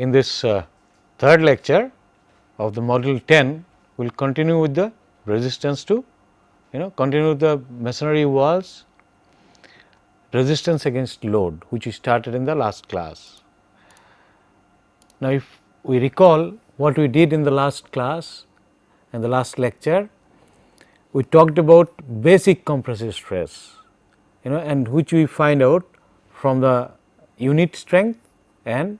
in this third lecture of the module 10, we will continue with the resistance to continue with the masonry walls resistance against load, which we started in the last class. Now, if we recall what we did in the last class and the last lecture, we talked about basic compressive stress, and which we find out from the unit strength and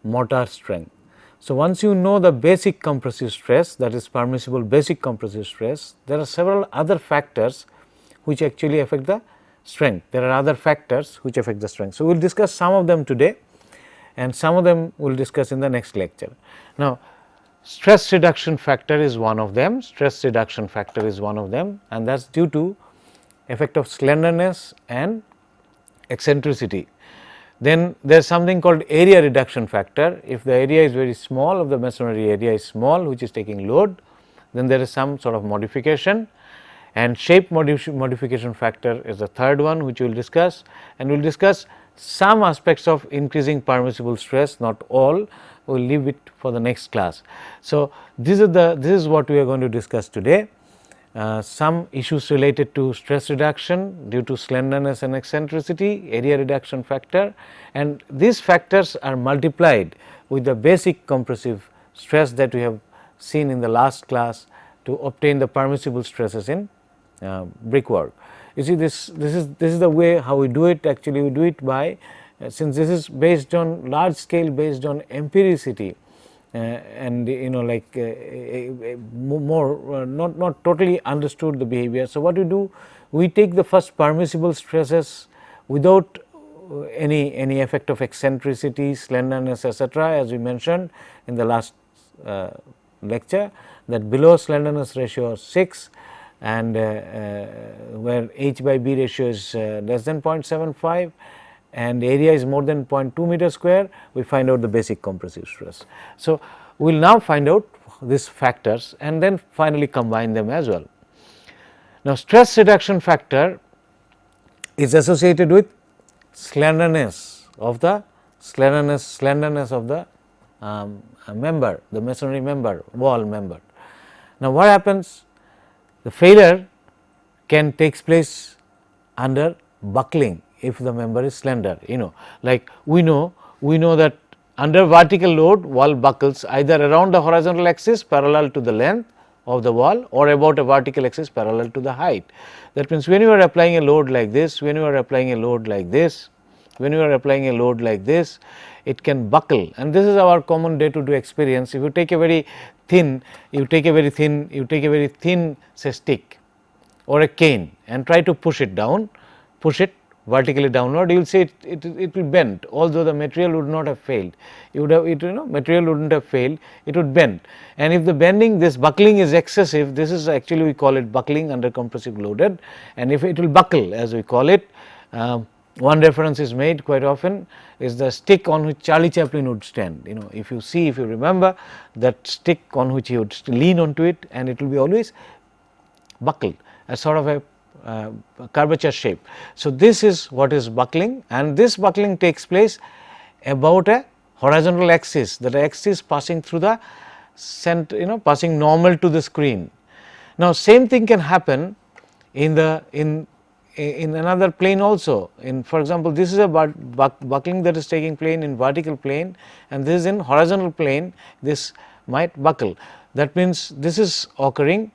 mortar strength. So, once you know the basic compressive stress, that is permissible basic compressive stress, there are several other factors which actually affect the strength. There are other factors which affect the strength. So, we will discuss some of them today and some of them we will discuss in the next lecture. Now, stress reduction factor is one of them, and that is due to effect of slenderness and eccentricity. Then there is something called area reduction factor. If the area is very small, of the masonry area is small, which is taking load, then there is some sort of modification, and shape modification factor is the third one, which we will discuss, and we will discuss some aspects of increasing permissible stress, not all, we will leave it for the next class. So, this is what we are going to discuss today. Some issues related to stress reduction due to slenderness and eccentricity, area reduction factor, and these factors are multiplied with the basic compressive stress that we have seen in the last class to obtain the permissible stresses in brickwork. You see, this is the way how we do it. Actually, we do it by since this is based on large scale, based on empiricity, and more not totally understood the behavior. So, what we do, we take the first permissible stresses without any effect of eccentricity, slenderness, etc., as we mentioned in the last lecture, that below slenderness ratio of 6 and where H by B ratio is less than 0.75 and area is more than 0.2 meter square, we find out the basic compressive stress. So, we will now find out these factors and then finally combine them as well. Now, stress reduction factor is associated with slenderness of the member, the masonry member, wall member. Now, what happens? The failure can take place under buckling if the member is slender, like we know that under vertical load wall buckles either around the horizontal axis parallel to the length of the wall or about a vertical axis parallel to the height. That means, when you are applying a load like this, when you are applying a load like this, when you are applying a load like this, it can buckle, and this is our common day to day experience. If you take a very thin, say stick or a cane and try to push it down, push it vertically downward, you will see it will bend, although the material would not have failed. Material would not have failed, it would bend, and if the bending, this buckling is excessive, this is actually we call it buckling under compressive loaded, and if it will buckle as we call it, one reference is made quite often is the stick on which Charlie Chaplin would stand. If you remember that stick on which he would lean onto it, and it will be always buckled as sort of a curvature shape. So, this is what is buckling, and this buckling takes place about a horizontal axis, that axis passing through the center, passing normal to the screen. Now, same thing can happen in another plane also. For example, this is a buckling that is taking place in vertical plane, and this is in horizontal plane, this might buckle. That means, this is occurring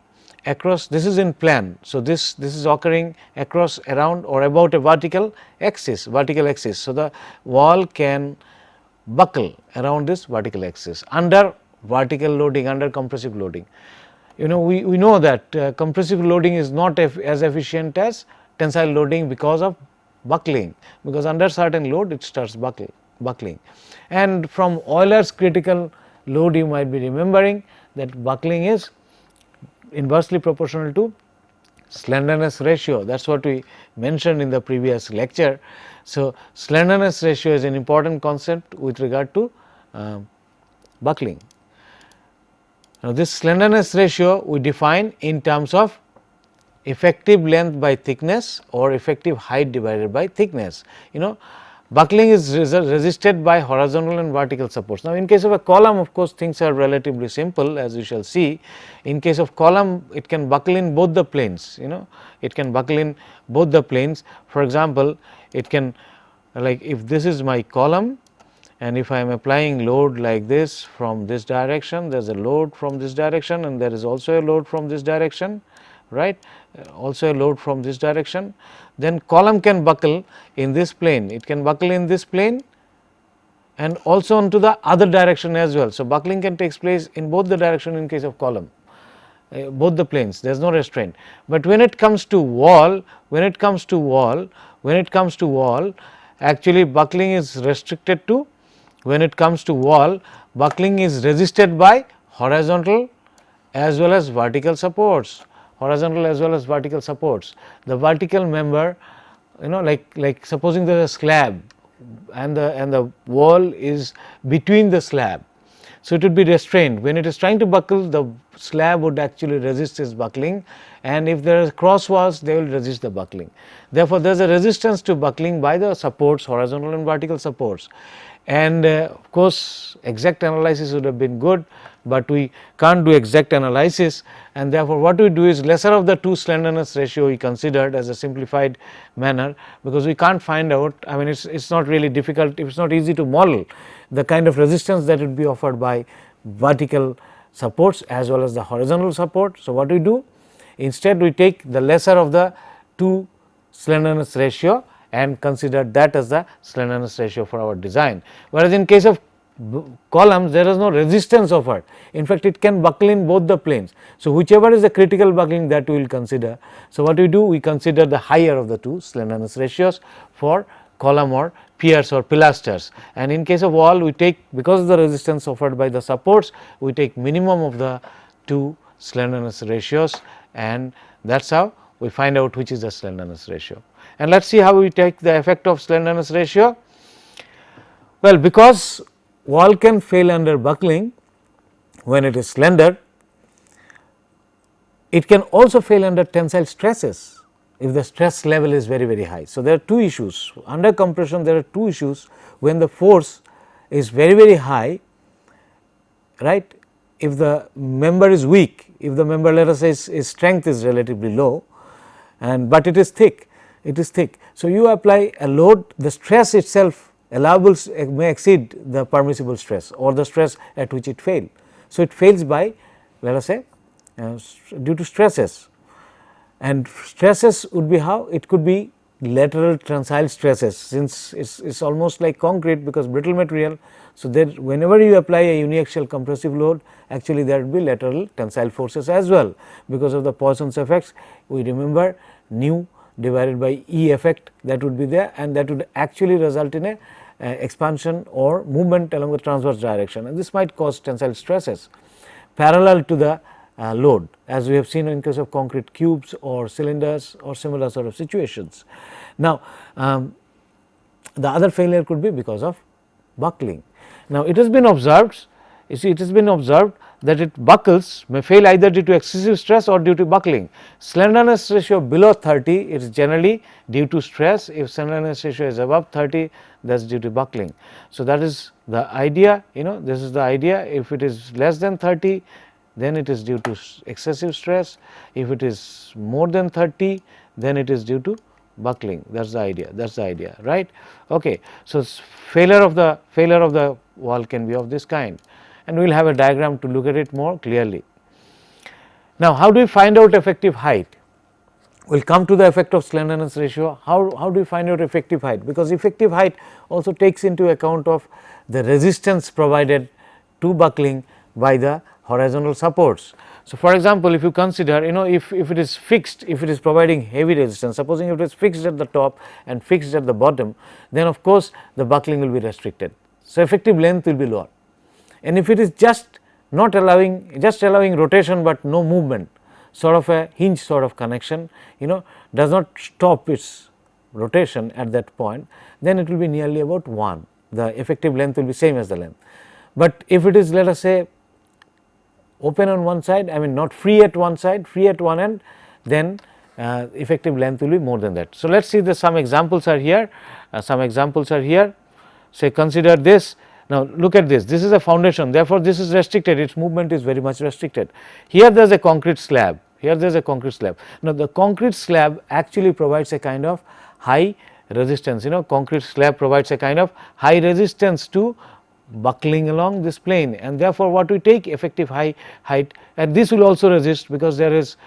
across, this is in plan. So, this is occurring across, around or about a vertical axis. So, the wall can buckle around this vertical axis under vertical loading, under compressive loading. We know that compressive loading is not as efficient as tensile loading because of buckling, because under certain load it starts buckling. And from Euler's critical load, you might be remembering that buckling is inversely proportional to slenderness ratio. That is what we mentioned in the previous lecture. So, slenderness ratio is an important concept with regard to buckling. Now, this slenderness ratio we define in terms of effective length by thickness or effective height divided by thickness. buckling is resisted by horizontal and vertical supports. Now, in case of a column, of course, things are relatively simple, as we shall see. In case of column, it can buckle in both the planes, it can buckle in both the planes. For example, it can, like if this is my column, and if I am applying load like this from this direction, there is a load from this direction and there is also a load from this direction, right, also a load from this direction, then column can buckle in this plane, it can buckle in this plane and also onto the other direction as well. So, buckling can take place in both the direction in case of column, both the planes, there is no restraint. But when it comes to wall, actually buckling is restricted to, when it comes to wall, buckling is resisted by horizontal as well as vertical supports, The vertical member, like supposing there is a slab and the wall is between the slab. So, it would be restrained. When it is trying to buckle, the slab would actually resist its buckling, and if there are cross walls, they will resist the buckling. Therefore, there is a resistance to buckling by the supports, horizontal and vertical supports. And of course, exact analysis would have been good, but we can't do exact analysis, and therefore, what we do is lesser of the two slenderness ratio we considered as a simplified manner, because we can't find out, I mean it is not really difficult, it is not easy to model the kind of resistance that would be offered by vertical supports as well as the horizontal support. So, what we do? Instead, we take the lesser of the two slenderness ratio and consider that as the slenderness ratio for our design. Whereas, in case of columns, there is no resistance offered, in fact, it can buckle in both the planes. So, whichever is the critical buckling, that we will consider. So, what we do? We consider the higher of the two slenderness ratios for column or piers or pilasters, and in case of wall, we take, because of the resistance offered by the supports, we take minimum of the two slenderness ratios, and that is how we find out which is the slenderness ratio. And let us see how we take the effect of slenderness ratio. Well, because wall can fail under buckling when it is slender, it can also fail under tensile stresses if the stress level is very, very high. So, there are two issues under compression, there are two issues. When the force is very, very high, right, if the member is weak, if the member, let us say its strength is relatively low, and but it is thick, So, you apply a load, the stress itself allowable may exceed the permissible stress or the stress at which it failed. So, it fails by, let us say, due to stresses, and stresses would be how? It could be lateral tensile stresses, since it is almost like concrete, because brittle material. So, there whenever you apply a uniaxial compressive load, actually there will be lateral tensile forces as well, because of the Poisson's effects. We remember nu divided by E effect, that would be there, and that would actually result in a expansion or movement along the transverse direction, and this might cause tensile stresses parallel to the load, as we have seen in case of concrete cubes or cylinders or similar sort of situations. Now, the other failure could be because of buckling. Now, it has been observed, you see, it has been observed that it buckles may fail either due to excessive stress or due to buckling. Slenderness ratio below 30, it is generally due to stress. If slenderness ratio is above 30, that is due to buckling. So, that is the idea, this is the idea. If it is less than 30, then it is due to excessive stress. If it is more than 30, then it is due to buckling. That is the idea, right. Okay. So, failure of the wall can be of this kind, and we will have a diagram to look at it more clearly. Now, how do we find out effective height? We will come to the effect of slenderness ratio. How do we find out effective height? Because effective height also takes into account of the resistance provided to buckling by the horizontal supports. So, for example, if you consider, if it is fixed, if it is providing heavy resistance, supposing if it is fixed at the top and fixed at the bottom, then of course, the buckling will be restricted. So, effective length will be lower, and if it is just allowing rotation, but no movement, sort of a hinge sort of connection, does not stop its rotation at that point, then it will be nearly about 1, the effective length will be same as the length. But if it is, let us say, open on one side, I mean not free at one side, free at one end, then effective length will be more than that. So, let us see the some examples are here, Say consider this. Now, look at this, this is a foundation, therefore, this is restricted, its movement is very much restricted. Here there is a concrete slab, Now, the concrete slab actually provides a kind of high resistance, concrete slab provides a kind of high resistance to buckling along this plane, and therefore, what we take effective height, and this will also resist, because there is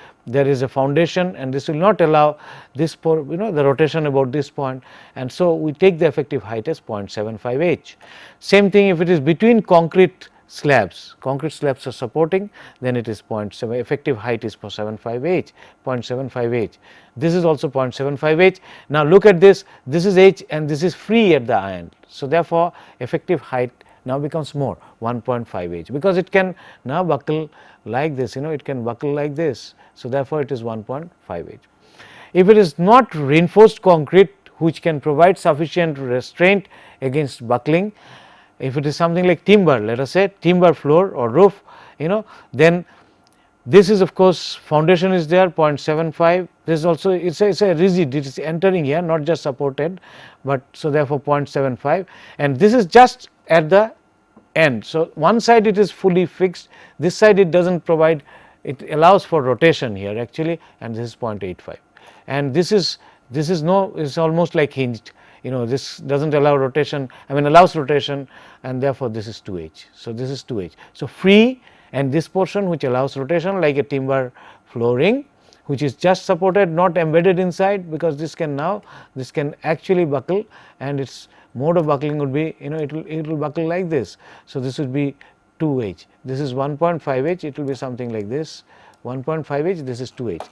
a foundation, and this will not allow this the rotation about this point, and so we take the effective height as 0.75 h. Same thing if it is between concrete slabs are supporting, then it is 0.7, effective height is 0.75 h. This is also 0.75 h. Now, look at this, this is h and this is free at the end. So, therefore, effective height now becomes more 1.5 h, because it can now buckle like this, it can buckle like this. So, therefore, it is 1.5 h. If it is not reinforced concrete which can provide sufficient restraint against buckling, if it is something like timber, let us say timber floor or roof, then this is of course foundation is there 0.75, this is also it is a rigid, it is entering here, not just supported, but so therefore 0.75, and this is just at the end. So, one side it is fully fixed, this side it does not provide, it allows for rotation here actually, and this is 0.85, and this is almost like hinged, this does not allow rotation, allows rotation, and therefore, this is 2 h. So, this is 2 h. So, free, and this portion which allows rotation like a timber flooring, which is just supported, not embedded inside, because this can actually buckle, and its mode of buckling would be, it will buckle like this. So, this would be 2 h, this is 1.5 h, it will be something like this 1.5 h, this is 2 h,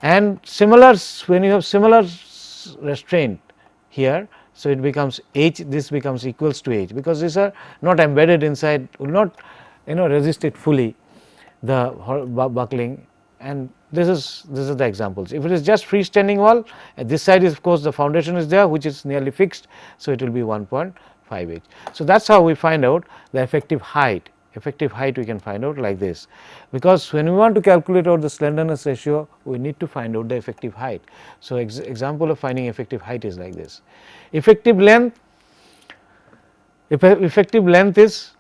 and similar when you have similar restraint here. So, it becomes h, this becomes equals to h, because these are not embedded inside, will not resist it fully, the buckling, and this is the examples. If it is just freestanding wall, this side is of course the foundation is there, which is nearly fixed. So, it will be 1.5 h. So, that is how we find out the effective height. Effective height we can find out like this, because when we want to calculate out the slenderness ratio, we need to find out the effective height. So, example of finding effective height is like this. Effective length, is,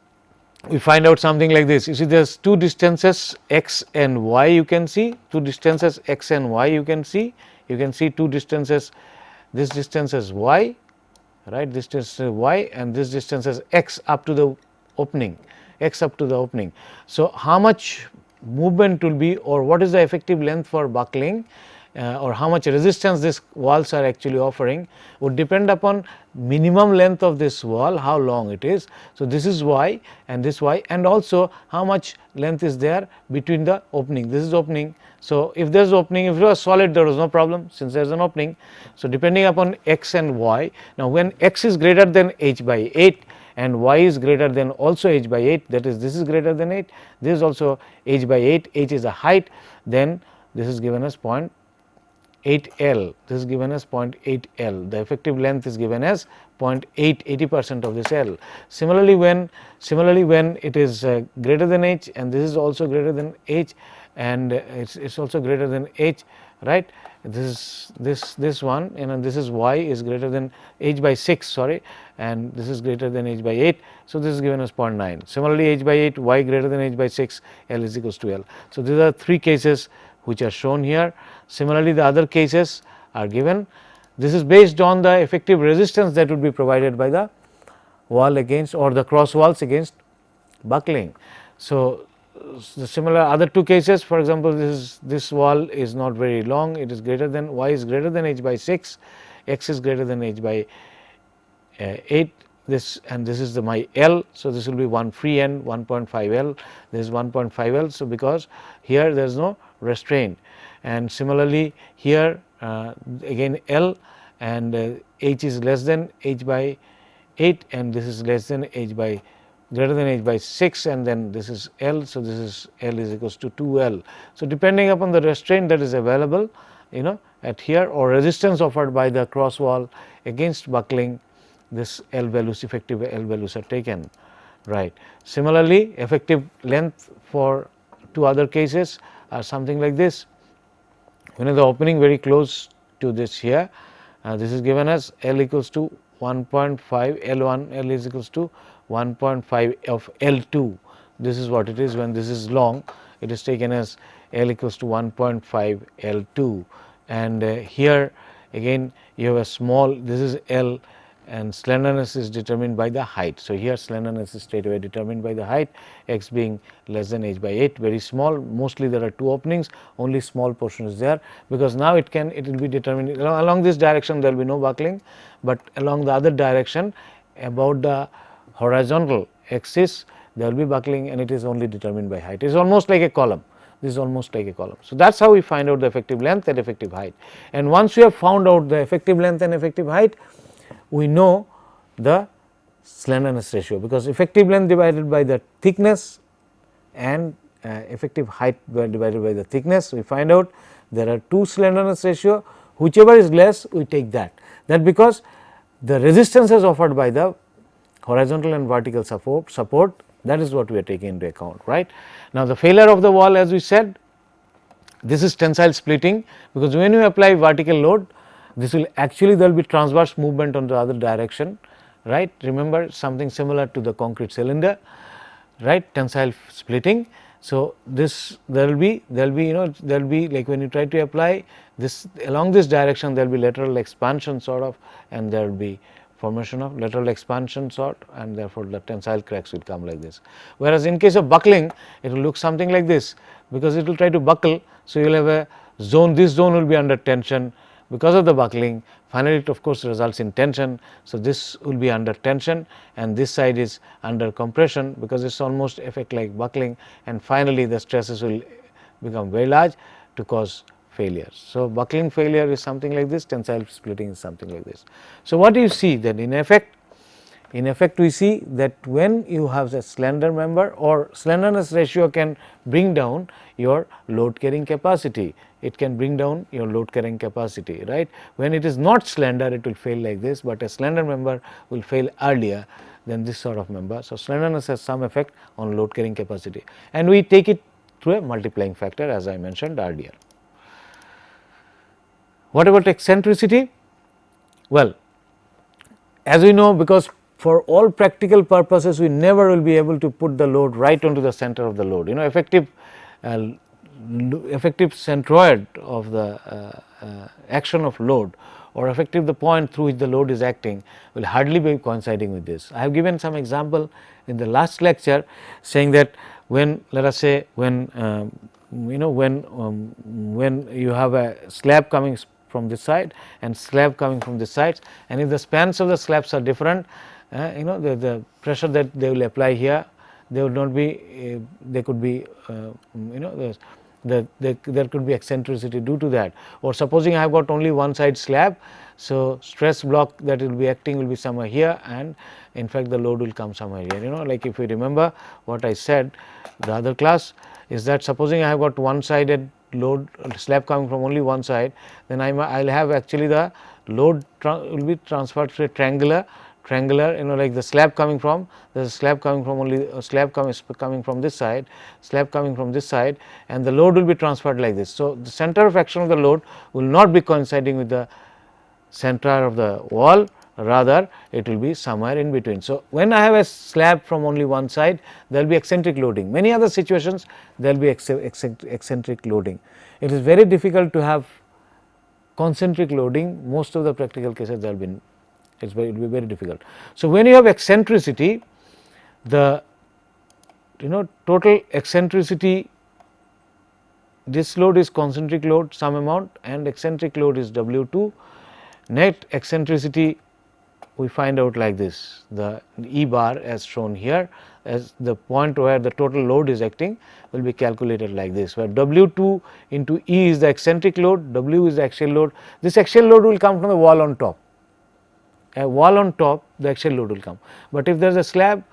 we find out something like this. You see, there is two distances x and y, you can see two distances x and y, you can see two distances, this distance is y, right, this distance is y, and this distance is x up to the opening, So, how much movement will be, or what is the effective length for buckling, or how much resistance these walls are actually offering, would depend upon minimum length of this wall, how long it is. So, this is y and this y, and also how much length is there between the opening, this is opening. So, if there is opening, if it was solid, there was no problem, since there is an opening. So, depending upon x and y, now when x is greater than h by 8 and y is greater than also h by 8, that is, this is greater than 8, this is also h by 8, h is a height, then this is given as 0.8 L, this is given as 0.8 L, the effective length is given as 0.8, 80% of this L. Similarly, when it is greater than h, and this is also greater than h, and it is also greater than h, right, this one, this is y is greater than h by 6, sorry, and this is greater than h by 8. So, this is given as 0.9. Similarly, h by 8, y greater than h by 6, L is equals to L. So, these are three cases which are shown here. Similarly, the other cases are given. This is based on the effective resistance that would be provided by the wall against, or the cross walls against buckling. So, the similar other two cases, for example, this wall is not very long, it is greater than, y is greater than h by 6, x is greater than h by 8, this, and this is my L. So, this will be one free end 1.5 L, this is 1.5 L. So, because here there is no restraint, and similarly here again L, and h is less than h by 8, and this is less than h by greater than h by 6, and then this is L. So, this is L is equals to 2 L. So, depending upon the restraint that is available at here, or resistance offered by the cross wall against buckling, this L values, effective L values are taken, right. Similarly, effective length for two other cases are something like this. when the opening very close to this here, this is given as L equals to 1.5 L1, L is equals to 1.5 of L2. This is what it is when this is long, it is taken as L equals to 1.5 L2, and here again you have a small, this is L, and slenderness is determined by the height. So, here slenderness is straight away determined by the height, x being less than h by 8, very small, mostly there are 2 openings, only small portion is there, because now it will be determined along this direction there will be no buckling, but along the other direction about the horizontal axis there will be buckling, and it is only determined by height. It is almost like a column. This is almost like a column. So, that is how we find out the effective length and effective height, and once we have found out the effective length and effective height, we know the slenderness ratio, because effective length divided by the thickness and effective height divided by the thickness, we find out there are 2 slenderness ratio, whichever is less we take that because the resistances offered by the horizontal and vertical support, that is what we are taking into account, right. Now, the failure of the wall, as we said, this is tensile splitting, because when you apply vertical load, this will actually there will be transverse movement on the other direction, right. Remember something similar to the concrete cylinder, right, tensile splitting. So, this there will be there will be like when you try to apply this along this direction, there will be lateral expansion sort of, and there will be formation of lateral expansion sort, and therefore, the tensile cracks will come like this. Whereas, in case of buckling, it will look something like this, because it will try to buckle. So, you will have a zone, this zone will be under tension because of the buckling, finally, it of course results in tension. So, this will be under tension, and this side is under compression, because it is almost effect like buckling, and finally, the stresses will become very large to cause failure. So, buckling failure is something like this, tensile splitting is something like this. So, what do you see that in effect we see that when you have a slender member, or slenderness ratio can bring down your load carrying capacity, it can bring down your load carrying capacity, right. When it is not slender, it will fail like this, but a slender member will fail earlier than this sort of member. So, slenderness has some effect on load carrying capacity, and we take it through a multiplying factor, as I mentioned earlier. What about eccentricity? Well, as we know, because for all practical purposes we never will be able to put the load right onto the center of the load. Effective centroid of the action of load, or effective the point through which the load is acting, will hardly be coinciding with this. I have given some example in the last lecture, saying that when, let us say, when when you have a slab coming from this side and slab coming from this side, and if the spans of the slabs are different, the pressure that they will apply here, they will not be they could be there could be eccentricity due to that. Or supposing I have got only one side slab, so stress block that will be acting will be somewhere here, and in fact the load will come somewhere here. Like if you remember what I said the other class, is that supposing I have got one sided load slab coming from only one side, then I will have actually the load will be transferred to a triangular, like the slab coming from, there is a slab coming from only a slab coming from this side, slab coming from this side, and the load will be transferred like this. So, the center of action of the load will not be coinciding with the center of the wall, rather it will be somewhere in between. So, when I have a slab from only one side, there will be eccentric loading. Many other situations there will be eccentric loading. It is very difficult to have concentric loading. Most of the practical cases there will be, it will be very difficult. So, when you have eccentricity, the total eccentricity, this load is concentric load some amount, and eccentric load is W2. Net eccentricity we find out like this, the E bar as shown here, as the point where the total load is acting will be calculated like this, where W2 into E is the eccentric load, W is the axial load. This axial load will come from the wall on top. A wall on top, the axial load will come, but if there is a slab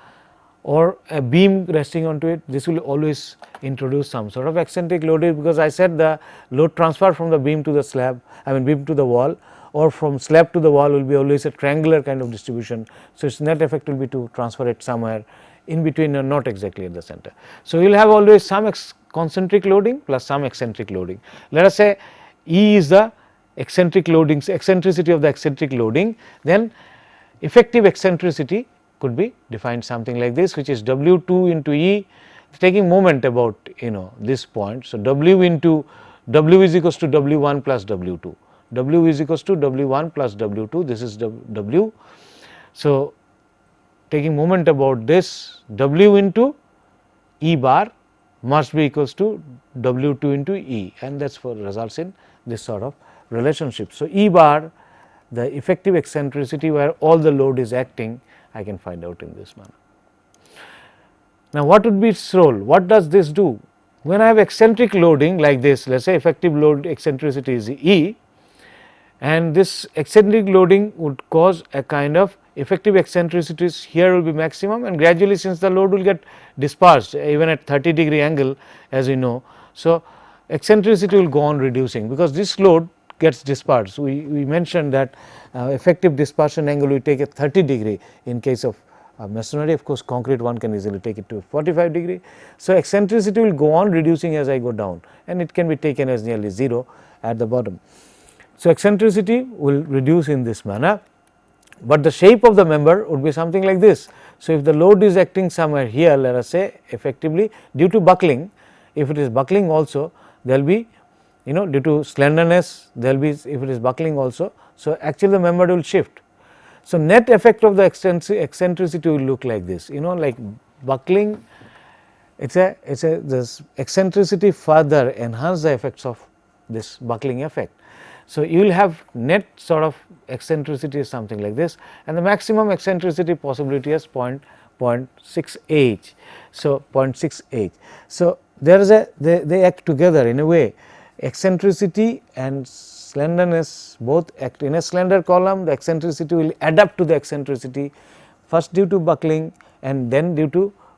or a beam resting onto it, this will always introduce some sort of eccentric loading, because I said the load transfer from the beam to the slab, beam to the wall, or from slab to the wall will be always a triangular kind of distribution. So, its net effect will be to transfer it somewhere in between and not exactly at the center. So, you will have always some concentric loading plus some eccentric loading. Let us say E is the eccentricity of the eccentric loading, then effective eccentricity could be defined something like this, which is W2 into E, taking moment about this point. So, W is equals to W1 plus W2, W is equals to W1 plus W2, this is W. So, taking moment about this, W into E bar must be equals to W2 into E, and that is for results in this sort of relationship. So, E bar, the effective eccentricity where all the load is acting, I can find out in this manner. Now, what would be its role? What does this do? When I have eccentric loading like this, let us say effective load eccentricity is E, and this eccentric loading would cause a kind of effective eccentricities here will be maximum, and gradually since the load will get dispersed even at 30° angle as we know. So, eccentricity will go on reducing because this load gets dispersed. We mentioned that effective dispersion angle we take at 30° in case of masonry. Of course, concrete one can easily take it to 45°. So, eccentricity will go on reducing as I go down, and it can be taken as nearly 0 at the bottom. So, eccentricity will reduce in this manner, but the shape of the member would be something like this. So, if the load is acting somewhere here, let us say effectively due to buckling, if it is buckling also there will be due to slenderness there will be, if it is buckling also. So, actually the member will shift. So, net effect of the eccentricity will look like this, like buckling, this eccentricity further enhance the effects of this buckling effect. So, you will have net sort of eccentricity is something like this, and the maximum eccentricity possibility is 0.6 h. So, 0.6 h. So, there is they act together in a way, eccentricity and slenderness both act. In a slender column, the eccentricity will adapt to the eccentricity first due to buckling and then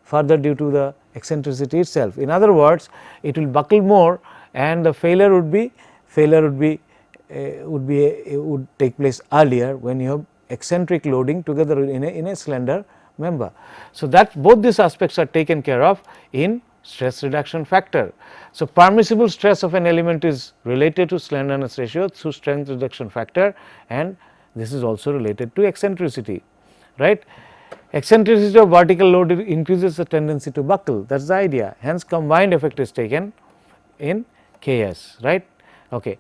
further due to the eccentricity itself. In other words, it will buckle more and the failure would take place earlier when you have eccentric loading together in a slender member. So, that both these aspects are taken care of in stress reduction factor. So, permissible stress of an element is related to slenderness ratio through strength reduction factor, and this is also related to eccentricity, right. Eccentricity of vertical load increases the tendency to buckle, that is the idea. Hence, combined effect is taken in Ks, right. Okay.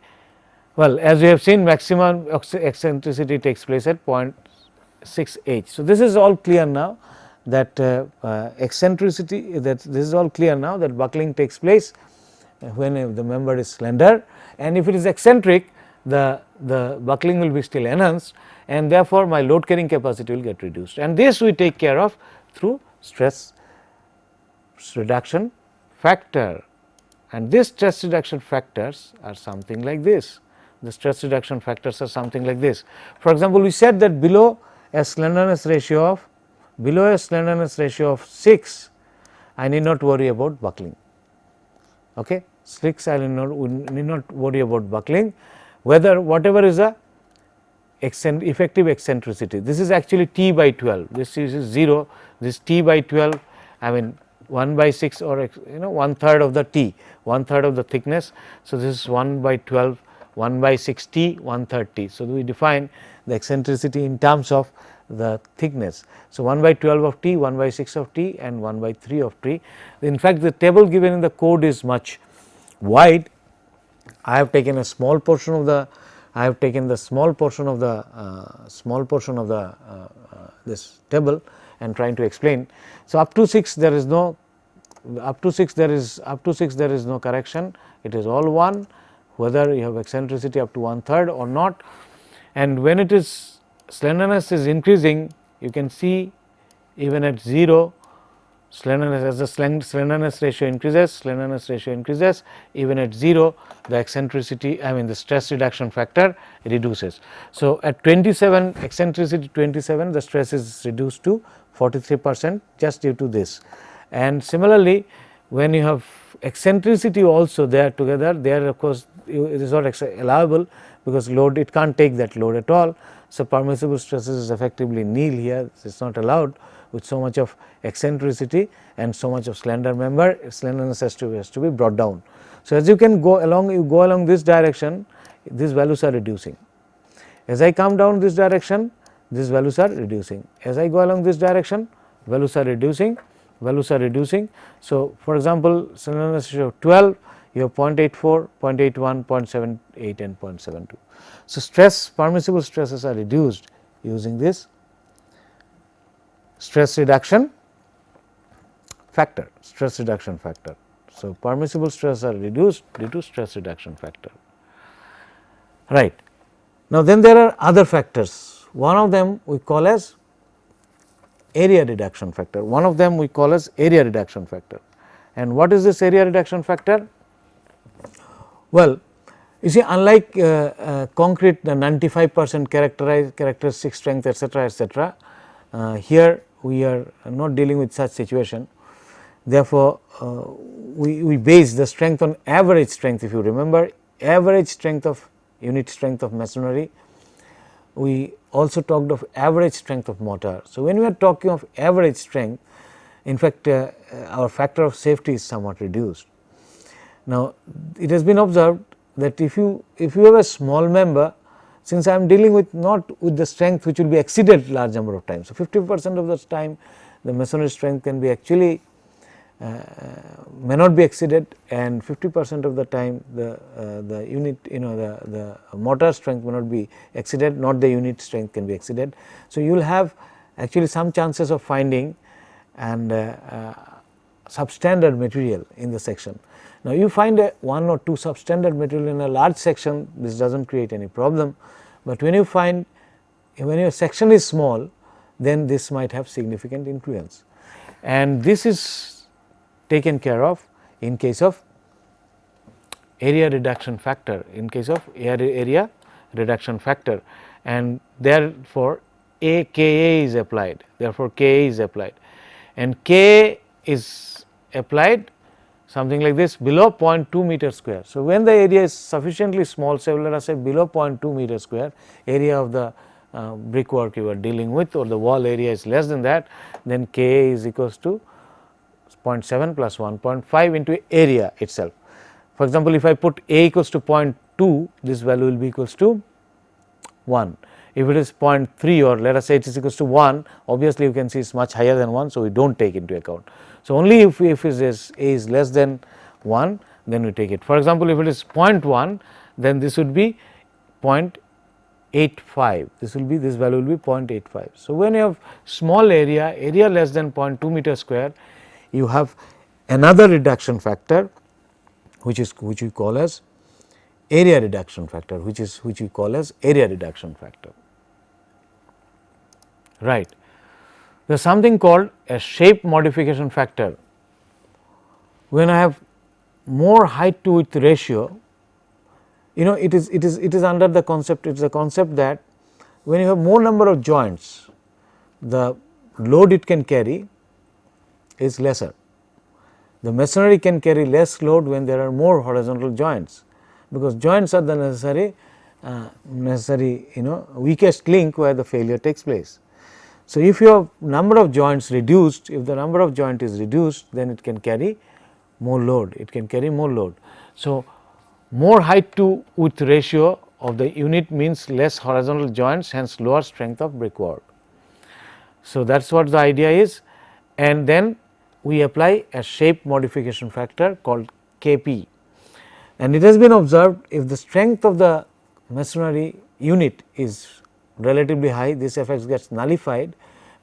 Well, as we have seen, maximum eccentricity takes place at 0.6 h. So, this is all clear now that eccentricity, this is all clear now that buckling takes place when the member is slender, and if it is eccentric the buckling will be still enhanced, and therefore, my load carrying capacity will get reduced, and this we take care of through stress reduction factor, and these stress reduction factors are something like this. The stress reduction factors are something like this. For example, we said that below a slenderness ratio of 6, I need not worry about buckling. Okay. 6, I need not worry about buckling, whatever is the effective eccentricity. This is actually T by 12, this is 0, this T by 12, I mean 1 by 6 or 1/3 of the T, 1/3 of the thickness. So, this is 1 by 12, 1 by 6 T, 1/3 T. So, we define the eccentricity in terms of the thickness. So, 1 by 12 of T, 1 by 6 of T and 1 by 3 of T. In fact, the table given in the code is much wide. I have taken a small portion of the, this table and trying to explain. So, up to 6 there is no correction, it is all 1 whether you have eccentricity up to 1/3 or not, and when it is slenderness is increasing, you can see even at 0 slenderness, as the slenderness ratio increases, even at 0 the eccentricity, I mean the stress reduction factor reduces. So, at 27 eccentricity 27, the stress is reduced to 43% just due to this, and similarly when you have eccentricity also there together, there of course it is not allowable because load, it can't take that load at all. So, permissible stresses is effectively nil here, it is not allowed with so much of eccentricity and so much of slender member, slenderness has to be brought down. So, as you can go along this direction, these values are reducing. As I come down this direction, these values are reducing. As I go along this direction, values are reducing, values are reducing. So, for example, slenderness ratio of 12, you have 0.84, 0.81, 0.78 and 0.72. So, stress, permissible stresses are reduced using this stress reduction factor, stress reduction factor. So, permissible stresses are reduced due to stress reduction factor, right. Now, then there are other factors. One of them we call as area reduction factor. One of them we call as area reduction factor. And what is this area reduction factor? Well, you see, unlike concrete, the 95% characteristic strength, etc., here we are not dealing with such situation. Therefore, we base the strength on average strength. If you remember, average strength of unit strength of masonry, we also talked of average strength of mortar. So, when we are talking of average strength, in fact, our factor of safety is somewhat reduced. Now, it has been observed that if you have a small member, since I am dealing with not with the strength which will be exceeded large number of times. So, 50% of the time the masonry strength can be actually may not be exceeded, and 50% of the time the unit, the mortar strength may not be exceeded, not the unit strength can be exceeded. So, you will have actually some chances of finding and substandard material in the section. Now, you find one or two substandard material in a large section, this does not create any problem, but when you find, when your section is small, then this might have significant influence, and this is taken care of in case of area reduction factor, in case of area reduction factor, and therefore, Ka is applied, therefore, Ka is applied, and Ka is applied something like this below 0.2 meter square. So, when the area is sufficiently small, say let us say below 0.2 meter square, area of the brickwork you are dealing with, or the wall area is less than that, then Ka is equals to 0.7 plus 1.5 into area itself. For example, if I put A equals to 0.2, this value will be equals to 1. If it is 0.3, or let us say it is equals to 1, obviously you can see it is much higher than 1. So, we do not take into account. So, only if A is less than 1, then we take it. For example, if it is 0.1, then this would be 0.85, this value will be 0.85. So, when you have small area less than 0.2 meter square, you have another reduction factor which we call as area reduction factor, which we call as area reduction factor, right. There is something called a shape modification factor. When I have more height to width ratio, it is under the concept, it is a concept that when you have more number of joints, the load it can carry is lesser. The masonry can carry less load when there are more horizontal joints, because joints are the necessary weakest link where the failure takes place. So, if your number of joints reduced, if the number of joint is reduced, then it can carry more load, it can carry more load. So, more height to width ratio of the unit means less horizontal joints, hence lower strength of brickwork. So, that is what the idea is, and then we apply a shape modification factor called Kp, and it has been observed if the strength of the masonry unit is relatively high, this effect gets nullified,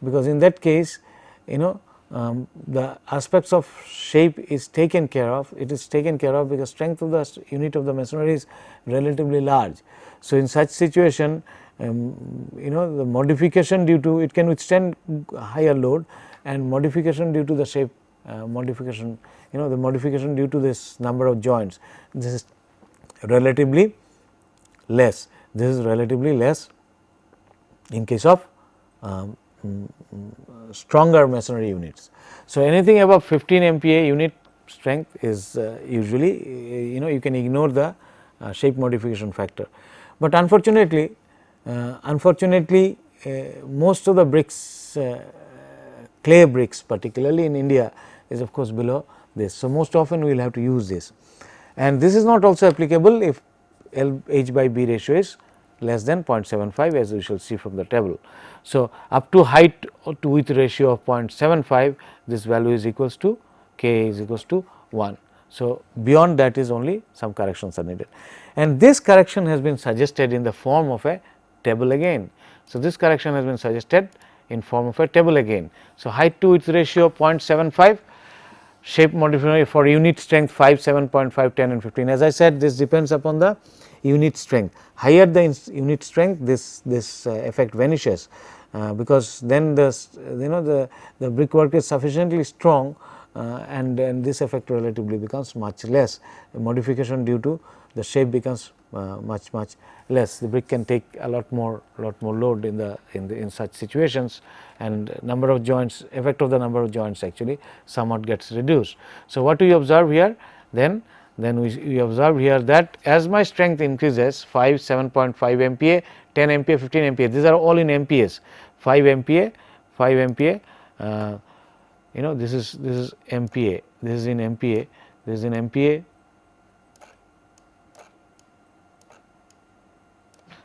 because in that case the aspects of shape is taken care of, it is taken care of because strength of the unit of the masonry is relatively large. So, in such situation the modification due to it can withstand higher load, and modification due to the shape modification, the modification due to this number of joints, this is relatively less, in case of stronger masonry units. So, anything above 15 MPa unit strength is usually you can ignore the shape modification factor, but unfortunately most of the bricks, clay bricks particularly in India, is of course below this. So, most often we will have to use this, and this is not also applicable if LH by B ratio is less than 0.75, as we shall see from the table. So, up to height to width ratio of 0.75, this value is equals to K is equals to 1. So, beyond that is only some corrections are needed, and this correction has been suggested in the form of a table again. So, this correction has been suggested in form of a table again. So, height to width ratio 0.75, shape modifier for unit strength 5, 7.5, 10 and 15. As I said, this depends upon the unit strength. Higher the unit strength, this effect vanishes, because then the brickwork is sufficiently strong, and this effect relatively becomes much less. The modification due to the shape becomes much less. The brick can take a lot more load in such situations, and number of joints, effect of the number of joints actually somewhat gets reduced. So, what we observe here, then we observe here that as my strength increases 5, 7.5 MPa, 10 MPa, 15 MPa, these are all in MPas, 5 MPa, 5 MPa, this is MPa, this is in MPa, this is in MPa.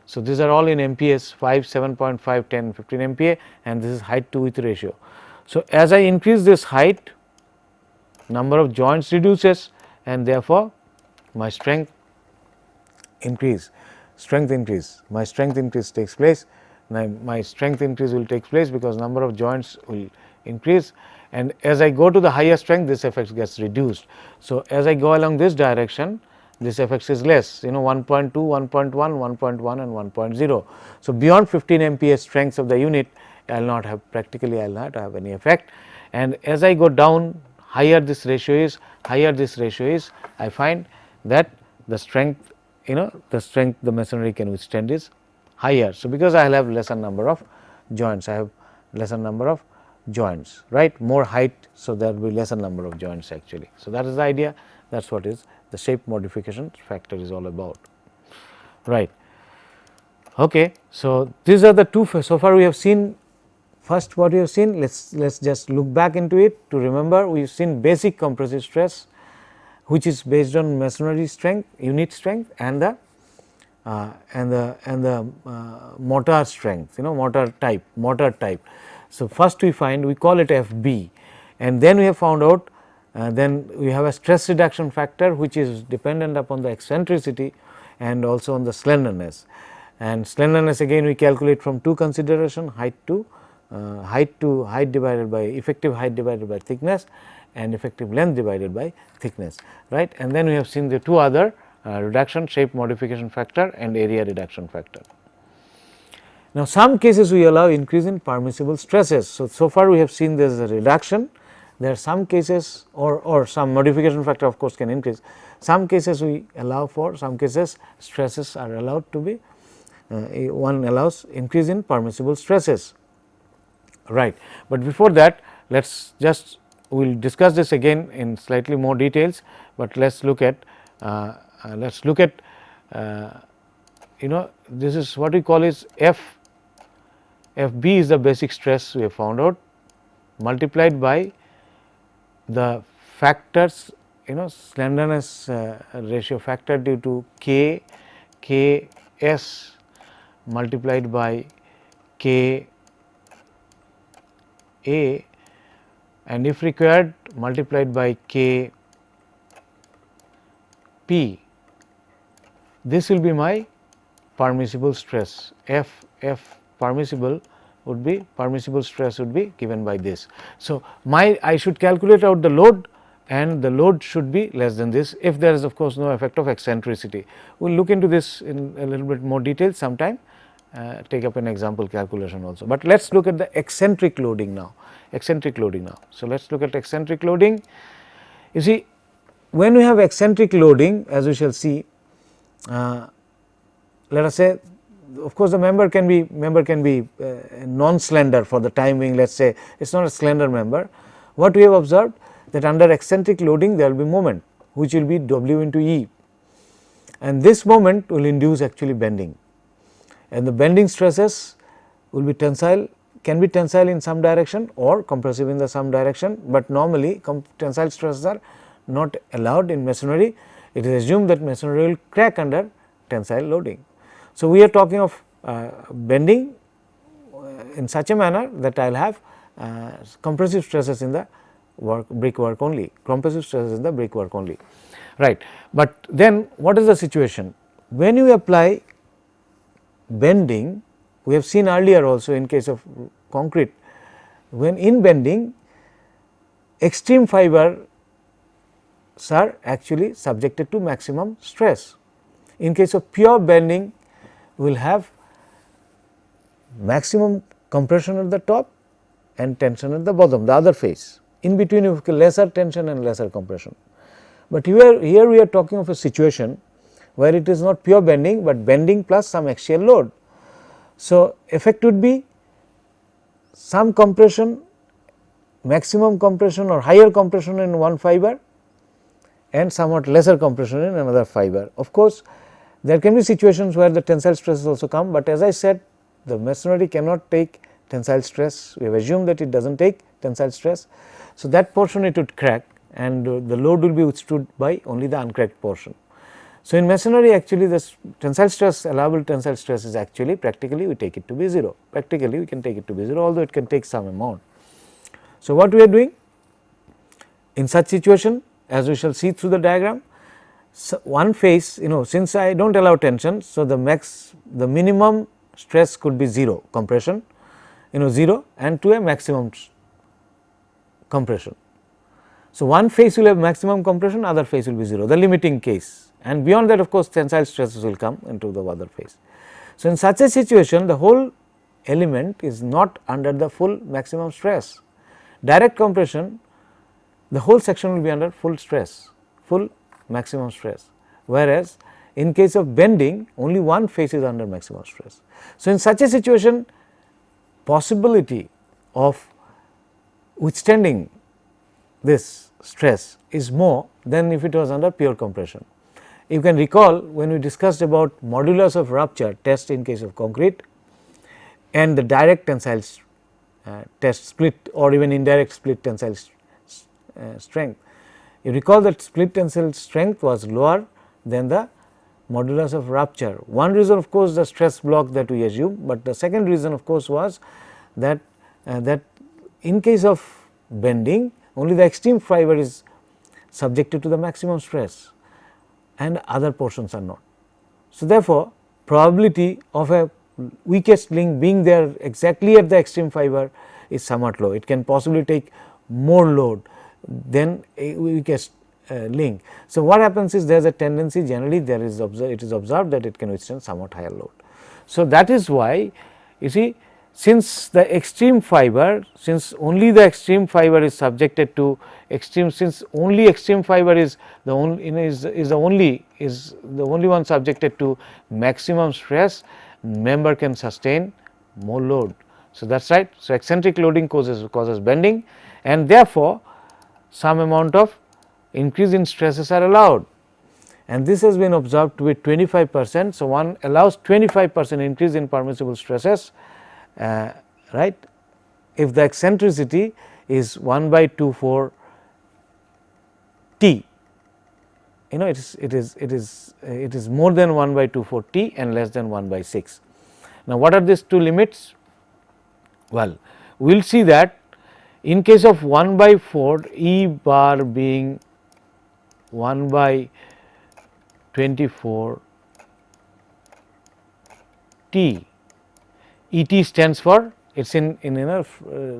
So, these are all in MPas 5, 7.5, 10, 15 MPa, and this is height to width ratio. So, as I increase this height, number of joints reduces, and therefore, my strength increase, my strength increase takes place. Now, my strength increase will take place because number of joints will increase, and as I go to the higher strength, this effect gets reduced. So, as I go along this direction, this effect is less, 1.2, 1.1, 1.1 and 1.0. So, beyond 15 MPa strengths of the unit, I will not have practically, I will not have any effect, and as I go down, higher this ratio is, I find that the strength, the masonry can withstand is higher. So, because I will have lesser number of joints, right, more height. So, there will be lesser number of joints actually. So, that is the idea, that is what is the shape modification factor is all about, right. Okay. So, these are the two. So far we have seen, first what we have seen, let's just look back into it to remember. We have seen basic compressive stress, which is based on masonry strength, unit strength, and the mortar strength, mortar type. So, first we find, we call it FB, and then we have found out, then we have a stress reduction factor, which is dependent upon the eccentricity and also on the slenderness, and slenderness again we calculate from two consideration, height divided by effective height divided by thickness, and effective length divided by thickness, right. And then we have seen the two other reduction, shape modification factor and area reduction factor. Now, some cases we allow increase in permissible stresses. So far we have seen there is a reduction, there are some cases, or some modification factor of course can increase. Some cases we allow for, some cases stresses are allowed to be, one allows increase in permissible stresses, right. But before that, let us just, we will discuss this again in slightly more details, but let us look at this is what we call is FB is the basic stress we have found out, multiplied by the factors, slenderness ratio factor due to Ks multiplied by Ka, and if required multiplied by Kp. This will be my permissible stress. F permissible would be, permissible stress would be given by this. So, I should calculate out the load, and the load should be less than this, if there is of course no effect of eccentricity. We will look into this in a little bit more detail sometime, take up an example calculation also. But let us look at the eccentric loading now. So, let us look at eccentric loading. You see, when we have eccentric loading, as we shall see, let us say, of course, the member can be non-slender for the time being, let us say it is not a slender member. What we have observed, that under eccentric loading there will be moment, which will be W into E, and this moment will induce actually bending, and the bending stresses will be tensile, can be tensile in some direction or compressive in the some direction, but normally tensile stresses are not allowed in masonry, it is assumed that masonry will crack under tensile loading. So, we are talking of bending in such a manner that I will have compressive stresses in the brickwork only, compressive stresses in the brickwork only, right. But then what is the situation? When you apply bending, we have seen earlier also in case of concrete, when in bending extreme fibers are actually subjected to maximum stress. In case of pure bending, we will have maximum compression at the top and tension at the bottom, the other face. In between you have lesser tension and lesser compression. But here we are talking of a situation where it is not pure bending, but bending plus some axial load. So, effect would be some compression, maximum compression or higher compression in one fiber and somewhat lesser compression in another fiber. Of course, there can be situations where the tensile stresses also come, but as I said, the masonry cannot take tensile stress. We have assumed that it does not take tensile stress. So, that portion it would crack and the load will be withstood by only the uncracked portion. So, in masonry actually this tensile stress, allowable tensile stress is actually practically we take it to be 0, practically we can take it to be 0, although it can take some amount. So, what we are doing in such situation, as we shall see through the diagram, so one face, since I do not allow tension. So, the minimum stress could be 0 compression, 0 and to a maximum compression. So, one face will have maximum compression, other face will be 0, the limiting case, and beyond that of course, tensile stresses will come into the other face. So, in such a situation the whole element is not under the full maximum stress. Direct compression, the whole section will be under full stress, full maximum stress, whereas in case of bending only one face is under maximum stress. So, in such a situation possibility of withstanding this stress is more than if it was under pure compression. You can recall when we discussed about modulus of rupture test in case of concrete and the direct tensile test split or even indirect split tensile strength. You recall that split tensile strength was lower than the modulus of rupture. One reason of course, the stress block that we assume, but the second reason of course was that in case of bending only the extreme fiber is subjected to the maximum stress and other portions are not. So, therefore, probability of a weakest link being there exactly at the extreme fiber is somewhat low. It can possibly take more load than a weakest link. So, what happens is there is a tendency generally it is observed that it can withstand somewhat higher load. So, that is why you see, since the extreme fiber, since only the extreme fiber is subjected to extreme, since only extreme fiber is the only one subjected to maximum stress, member can sustain more load. So, that is right. So, eccentric loading causes bending and therefore, some amount of increase in stresses are allowed, and this has been observed to be 25%. So, one allows 25% increase in permissible stresses, right, if the eccentricity is 1/24 T, it is more than 1/24 T and less than 1/6. Now, what are these two limits? Well, we will see that in case of 1/4 E bar being 1/24 T, ET stands for it is in a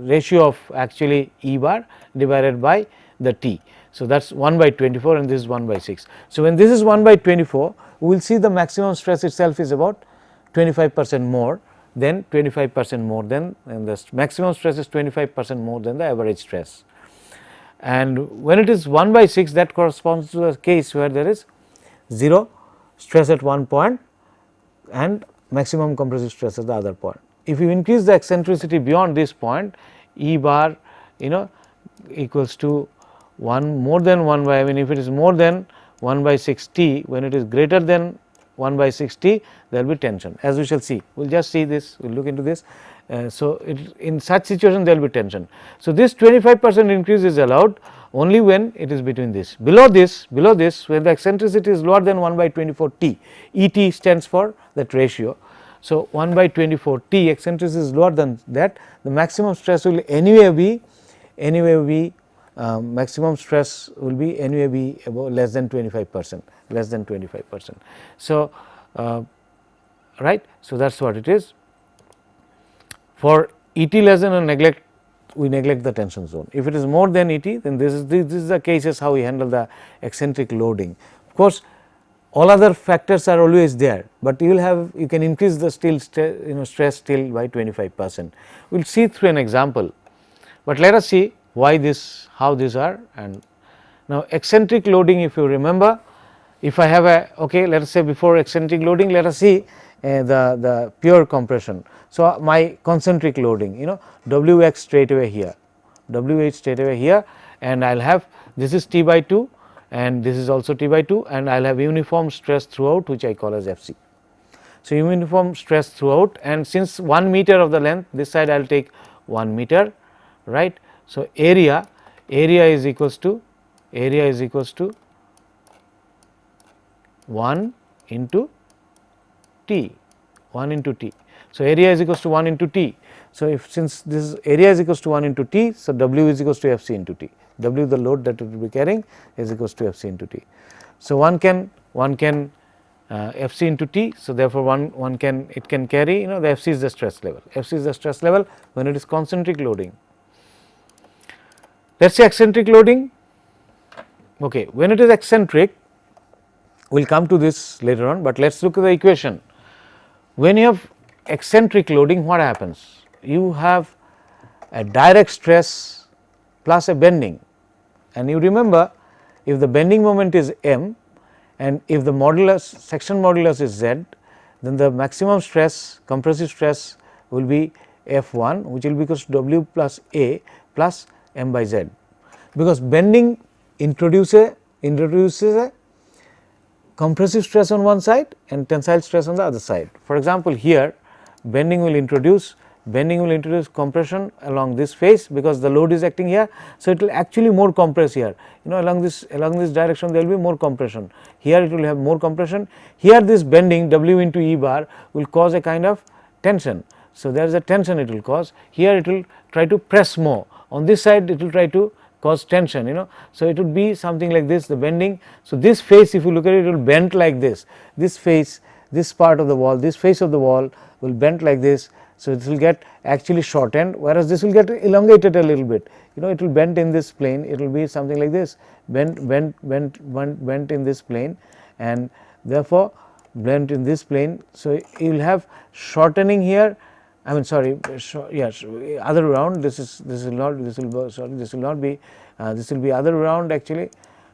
ratio of actually E bar divided by the T. So, that is 1/24 and this is 1/6. So, when this is 1/24 we will see the maximum stress itself is about 25% more than and the maximum stress is 25% more than the average stress. And when it is 1/6 that corresponds to a case where there is 0 stress at one point and maximum compressive stress at the other point. If you increase the eccentricity beyond this point, E bar equals to 1 more than 1 by, I mean if it is more than 1/6 T, when it is greater than 1 by 6 T, there will be tension, as we shall see. We will just see this, we will look into this. So, in such situation there will be tension. So, this 25% increase is allowed only when it is between this. Below this when the eccentricity is lower than 1 by 24 T, ET stands for that ratio. So, 1 by 24 T eccentricity is lower than that, the maximum stress will anyway be maximum stress will be anyway be about less than 25%, less than 25%. So, right. So, that is what it is. For ET less than neglect, we neglect the tension zone. If it is more than ET, then this is the cases how we handle the eccentric loading. Of course, all other factors are always there, but you can increase the stress still by 25%. We will see through an example, but let us see why this, how these are. And now eccentric loading, if you remember, if I have a, okay, let us say before eccentric loading, let us see the pure compression. So, my concentric loading, Wx straight away here, Wh straight away here, and I will have, this is T by 2 and this is also T by 2, and I will have uniform stress throughout, which I call as Fc. So, uniform stress throughout, and since 1 meter of the length, this side I will take 1 meter, right. So, area is equals to 1 into T, 1 into T. So, area is equals to 1 into T. So, if since this area is equals to 1 into T, so W is equals to Fc into T. W, the load that it will be carrying, is equals to Fc into T. So, one can Fc into T. So, therefore, one can, it can carry, the Fc is the stress level. Fc is the stress level when it is concentric loading. Let us say eccentric loading. Okay, when it is eccentric, we will come to this later on, but let us look at the equation. When you have eccentric loading, what happens? You have a direct stress plus a bending, and you remember, if the bending moment is m and if the modulus, section modulus is z, then the maximum stress, compressive stress will be F1, which will be equals to W plus A plus m by z, because bending introduces a compressive stress on one side and tensile stress on the other side. For example, here bending will introduce compression along this face, because the load is acting here. So, it will actually more compress here, along this direction there will be more compression, here it will have more compression, here this bending W into E bar will cause a kind of tension. So, there is a tension it will cause, here it will try to press more, on this side it will try to cause tension, So, it would be something like this, the bending. So, this face, if you look at it, it will bend like this face, this part of the wall, this face of the wall will bend like this. So, it will get actually shortened, whereas this will get elongated a little bit, it will bend in this plane, it will be something like this, bent in this plane, and therefore, bent in this plane. So, you will have shortening here, I mean sorry, yes, other round, this will not be other round actually.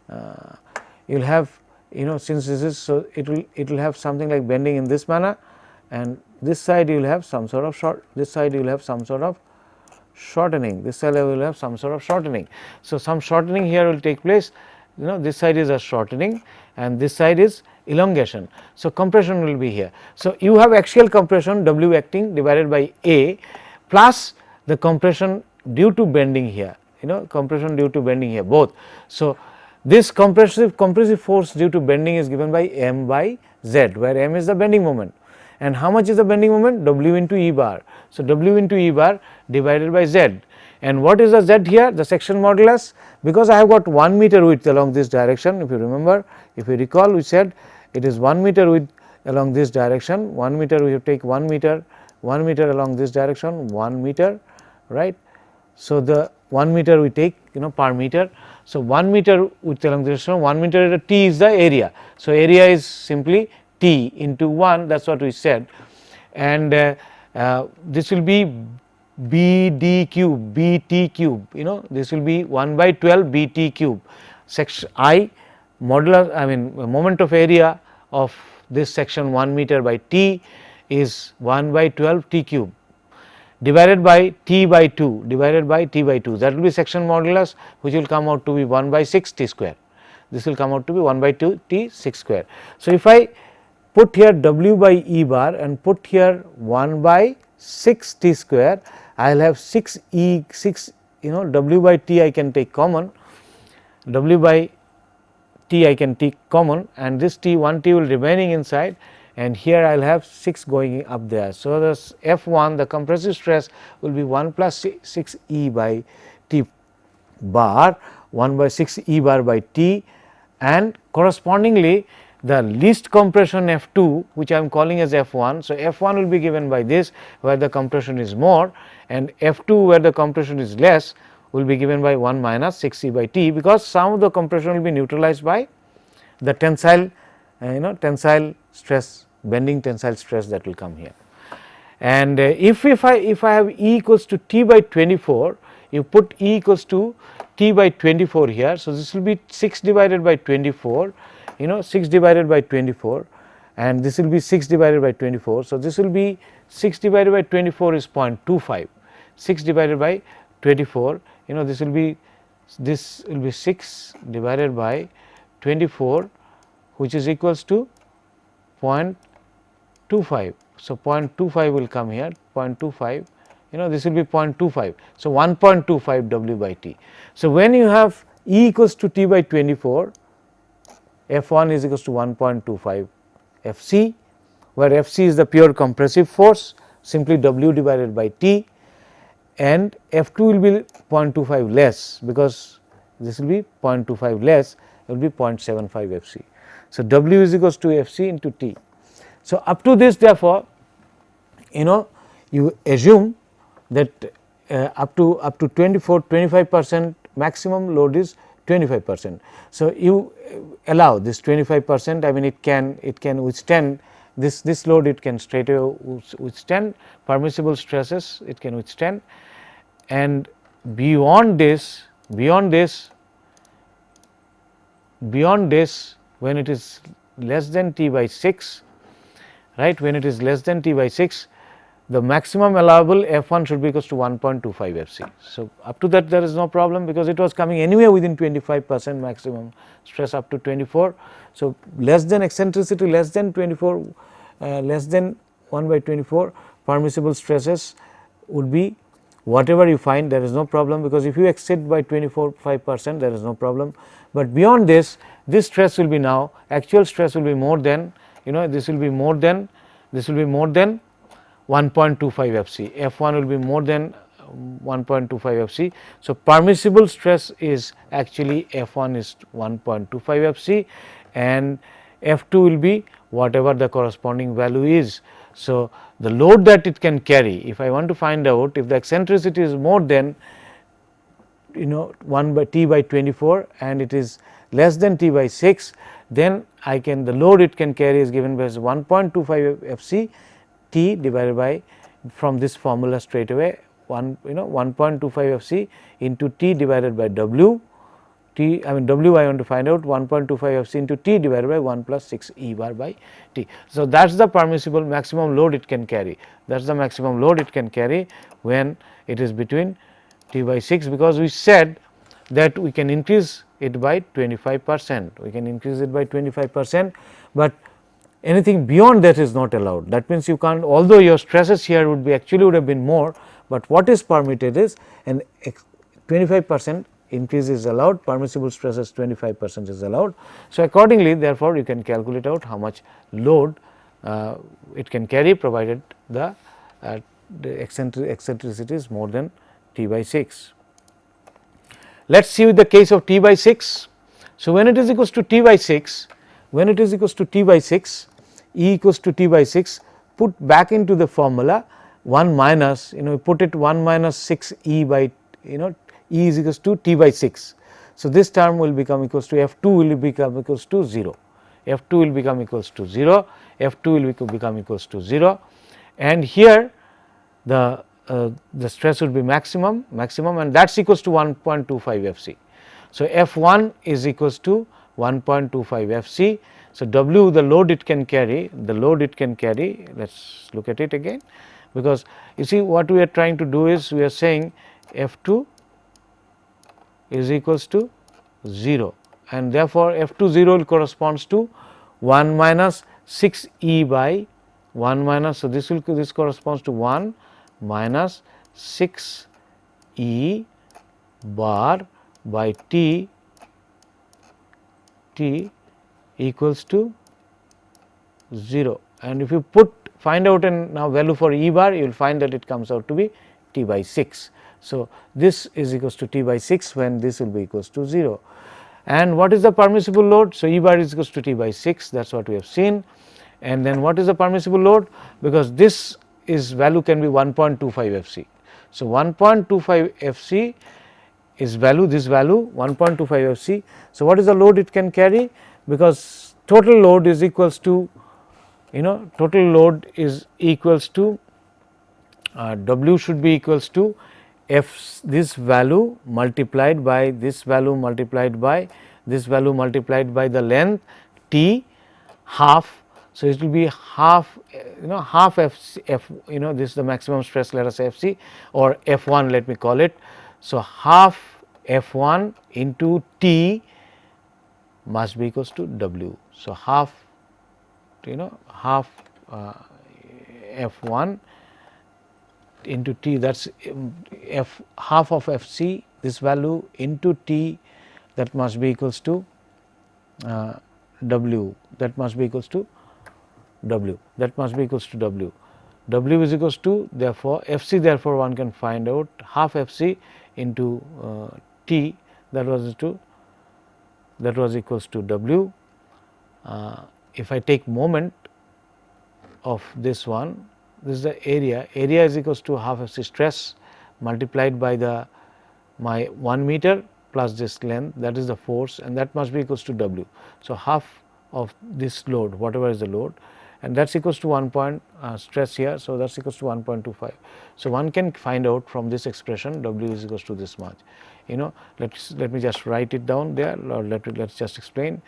You will have, since this is, so it will have something like bending in this manner, and this side you will have some sort of this side you will have some sort of shortening, this side will have some sort of shortening. So, some shortening here will take place, this side is a shortening and this side is elongation. So, compression will be here. So, you have axial compression W acting divided by A plus the compression due to bending here, compression due to bending here both. So, this compressive force due to bending is given by m by z, where m is the bending moment, and how much is the bending moment? W into E bar. So, W into E bar divided by z, and what is the z here? The section modulus, because I have got 1 meter width along this direction. If you remember, if you recall, we said it is 1 meter width along this direction, 1 meter we have take 1 meter along this direction, 1 meter, right. So, the 1 meter we take per meter. So, 1 meter width along this direction, 1 meter T is the area. So, area is simply T into 1, that is what we said, and this will be BD cube, BT cube, this will be 1 by 12 BT cube, section I modulus, I mean moment of area of this section 1 meter by T is 1 by 12 T cube divided by T by 2, that will be section modulus, which will come out to be 1 by 6 T square, this will come out to be 1 by 2 T 6 square. So, if I put here W by E bar and put here 1 by 6 T square, I will have 6 E 6 W by T I can take common, W by T I can take common, and this T 1 T will remaining inside, and here I will have 6 going up there. So, this F1, the compressive stress will be 1 plus 6 E by T bar, 1 by 6 E bar by T, and correspondingly the least compression F2, which I am calling as F1. So, F1 will be given by this, where the compression is more, and F2 where the compression is less will be given by 1 minus 6 E by T, because some of the compression will be neutralized by the tensile tensile stress, bending tensile stress that will come here. And if I have E equals to T by 24, you put E equals to T by 24 here. So, this will be 6 divided by 24, 6 divided by 24, and this will be 6 divided by 24. So, this will be 6 divided by 24 is 0.25, 6 divided by 24, this will be 6 divided by 24, which is equals to 0.25. So, 0.25 will come here, 0.25, this will be 0.25. So, 1.25 W by T. So, when you have E equals to T by 24, F1 is equals to 1.25 Fc, where Fc is the pure compressive force, simply W divided by T, and F2 will be 0.25 less, because this will be 0.25 less, it will be 0.75 Fc. So, W is equals to Fc into T. So, up to this, therefore, you assume that up to 25% maximum load is 25%. So, you allow this 25%, I mean it can withstand this load, it can straight away withstand permissible stresses, it can withstand, and beyond this when it is less than T by 6, right, when it is less than T by 6, the maximum allowable F1 should be equals to 1.25 Fc. So, up to that there is no problem, because it was coming anywhere within 25% maximum stress up to 24. So, less than eccentricity less than 24, less than 1 by 24, permissible stresses would be whatever you find, there is no problem, because if you exceed by 25% there is no problem. But beyond this, this stress will be now, actual stress will be more than, this will be more than 1.25 Fc, F1 will be more than 1.25 Fc. So, permissible stress is actually F1 is 1.25 Fc, and F2 will be whatever the corresponding value is. So, the load that it can carry, if I want to find out if the eccentricity is more than 1 by T by 24 and it is less than T by 6, then I can, the load it can carry is given by 1.25 Fc T divided by, from this formula straight away, 1.25 Fc into T divided by W, T, I mean W I want to find out, 1.25 Fc into T divided by 1 plus 6 E bar by T. So, that is the permissible maximum load it can carry, that is the maximum load it can carry when it is between T by 6, because we said that we can increase it by 25%, we can increase it by 25%, but anything beyond that is not allowed. That means, you can't, although your stresses here would be actually would have been more, but what is permitted is an 25% increase is allowed, permissible stresses 25% is allowed. So, accordingly, therefore, you can calculate out how much load it can carry, provided the eccentricity is more than T by 6. Let us see with the case of T by 6. So, when it is equals to T by 6, when it is equals to T by 6, E equals to T by 6, put back into the formula 1 minus, put it 1 minus 6 E by, E is equals to T by 6. So, this term will become equals to F2 will become equals to 0, F2 will become equals to 0, F2 will become equals to 0, and here the stress would be maximum, and that is equals to 1.25 Fc. So, F1 is equals to 1.25 Fc. So, W, the load it can carry, let us look at it again, because you see what we are trying to do is, we are saying F2 is equals to 0, and therefore, F2 0 corresponds to 1 minus 6 E by 1 minus. So, this corresponds to 1 minus 6 E bar by T equals to 0, and if you find out now value for E bar, you will find that it comes out to be T by 6. So, this is equals to T by 6 when this will be equals to 0. And what is the permissible load? So, E bar is equals to T by 6, that is what we have seen. And then what is the permissible load? Because this is value can be 1.25 Fc. So, 1.25 Fc is value, this value 1.25 Fc. So, what is the load it can carry? Because total load is equals to, total load is equals to W should be equals to F this value multiplied by this value multiplied by this value multiplied by the length T half. So, it will be half half F this is the maximum stress, let us say Fc, or F1 let me call it. So, half F1 into T must be equals to W. So, half half F1 into T, that is half of Fc, this value into T, that must be equals to W, that must be equals to W, that must be equals to W. W is equals to, therefore, Fc, therefore, one can find out half Fc into T, that was equals to W. If I take moment of this one, this is the area is equals to half Fc stress multiplied by the my 1 meter plus this length, that is the force, and that must be equals to W. So, half of this load, whatever is the load, and that is equals to 1 point stress here. So, that is equals to 1.25. So, one can find out from this expression W is equals to this much. Let me just write it down there, or let us just explain.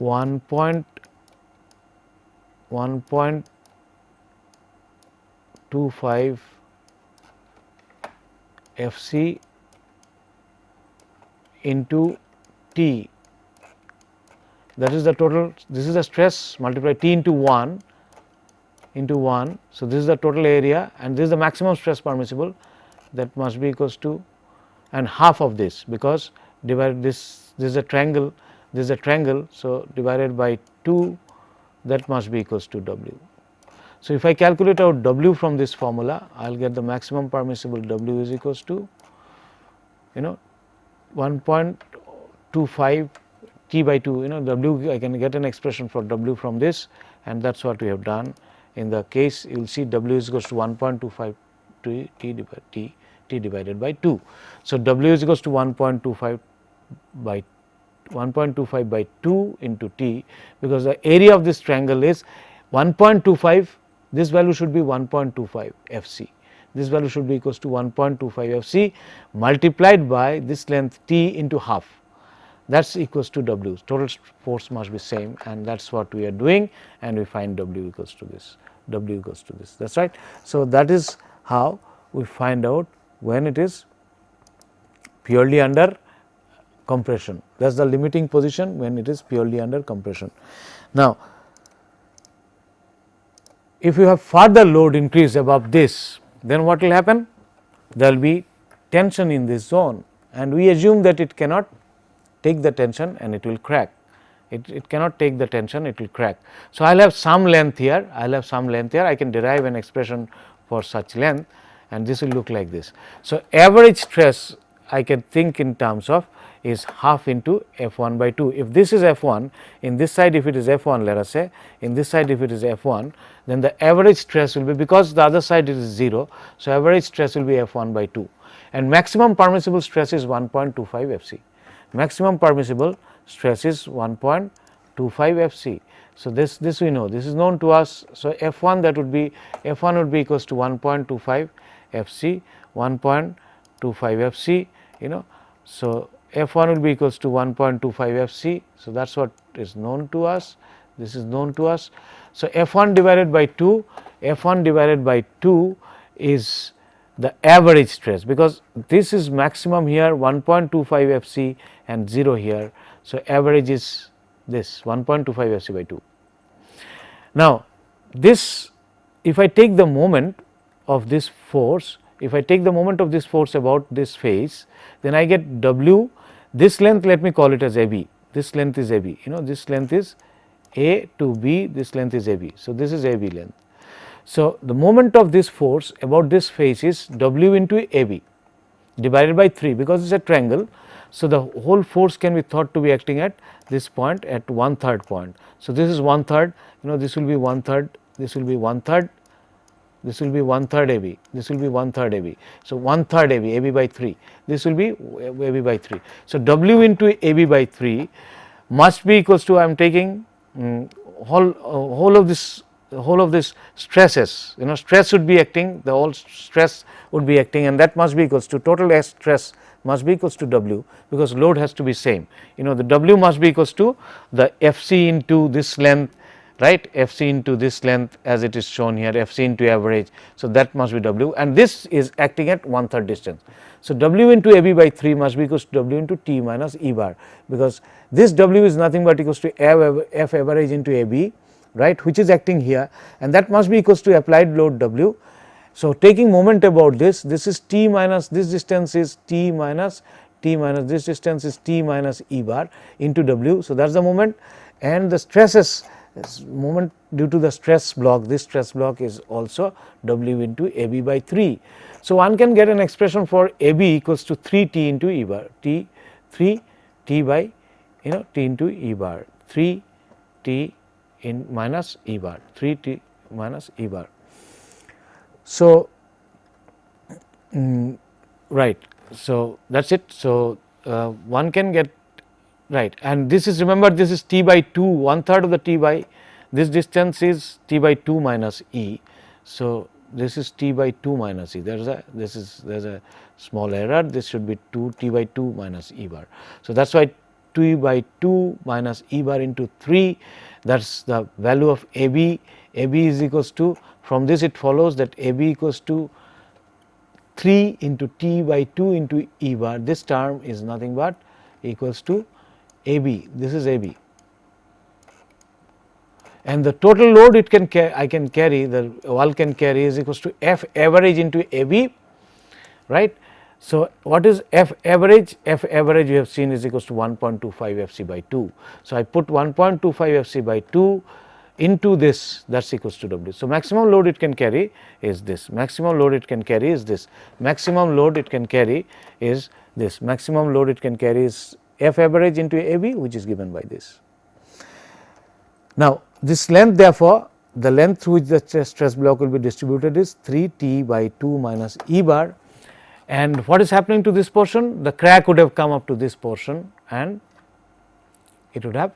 1.25 Fc into T, that is the total, this is the stress multiplied T into 1 into 1. So, this is the total area, and this is the maximum stress permissible, that must be equals to, and half of this, because divided this is a triangle, this is a triangle. So, divided by 2, that must be equals to W. So, if I calculate out W from this formula, I will get the maximum permissible W is equals to 1.25 T by 2, W, I can get an expression for W from this, and that is what we have done. In the case, you will see W is equals to 1.25 T divided by 2. So, W is equals to 1.25 by 2 into T, because the area of this triangle is 1.25, this value should be 1.25 Fc, this value should be equals to 1.25 Fc multiplied by this length T into half, that is equals to W. Total force must be same, and that is what we are doing, and we find W equals to this, W equals to this, that is right. So, that is how we find out when it is purely under compression, that is the limiting position when it is purely under compression. Now, if you have further load increase above this, then what will happen? There will be tension in this zone, and we assume that it cannot take the tension and it will crack. It cannot take the tension, it will crack. So, I will have some length here, I can derive an expression for such length, and this will look like this. So, average stress I can think in terms of is half into F1 by 2. If this is F1, in this side if it is F1, let us say, in this side if it is F1, then the average stress will be, because the other side is 0. So, average stress will be F1 by 2, and maximum permissible stress is 1.25 Fc. Maximum permissible stress is 1.25 Fc. So, this we know, this is known to us. So, F1 that would be, F1 would be equals to 1.25 Fc, 1.25 Fc, So, F1 will be equals to 1.25 Fc. So, that is what is known to us, this is known to us. So, F1 divided by 2, F1 divided by 2 is the average stress, because this is maximum here 1.25 Fc and 0 here. So, average is this 1.25 Fc by 2. Now, this if I take the moment of this force, if I take the moment of this force about this face, then I get W, this length let me call it as AB, this length is AB, this length is A to B, this length is AB. So, this is AB length. So, the moment of this force about this face is W into AB divided by 3, because it is a triangle. So, the whole force can be thought to be acting at this point at 1/3 point. So, this is 1/3, this will be 1/3, this will be 1/3, this will be 1/3 AB, this will be 1/3 AB. So, 1/3 AB, AB by 3, this will be AB by 3. So, W into AB by 3 must be equals to, I am taking whole of this stresses, stress would be acting, the whole stress would be acting, and that must be equals to total stress must be equals to W, because load has to be same. The W must be equals to the Fc into this length, right, Fc into this length as it is shown here, Fc into average. So, that must be W, and this is acting at 1/3 distance. So, W into AB by 3 must be equals to W into T minus E bar, because this W is nothing but equals to F average into AB, right, which is acting here, and that must be equals to applied load W. So, taking moment about this is T minus this distance is T minus this distance is T minus E bar into W. So, that is the moment, and the stresses moment due to the stress block, this stress block is also W into AB by 3. So, one can get an expression for AB equals to 3 T into E bar, 3 T by T into E bar, 3 T in minus E bar, 3 T minus E bar. So, right. So, that is it. So, one can get right, and this is, remember, this is T by 2, 1/3 of the T by, this distance is T by 2 minus E. So, this is T by 2 minus E, there is a small error, this should be 2 T by 2 minus E bar. So, that is why T by 2 minus E bar into 3, that is the value of AB. AB is equals to, from this it follows that AB equals to 3 into T by 2 into E bar, this term is nothing but equals to AB, this is AB, and the total load it can I can carry, the wall can carry, is equals to F average into AB, right. So, what is F average? F average you have seen is equals to 1.25 Fc by 2. So, I put 1.25 Fc by 2 into this, that is equals to W. So, maximum load it can carry is this, maximum load it can carry is this, maximum load it can carry is this, maximum load it can carry is F average into AB, which is given by this. Now, this length, therefore, the length through which the stress block will be distributed is 3 T by 2 minus E bar, and what is happening to this portion? The crack would have come up to this portion, and it would have,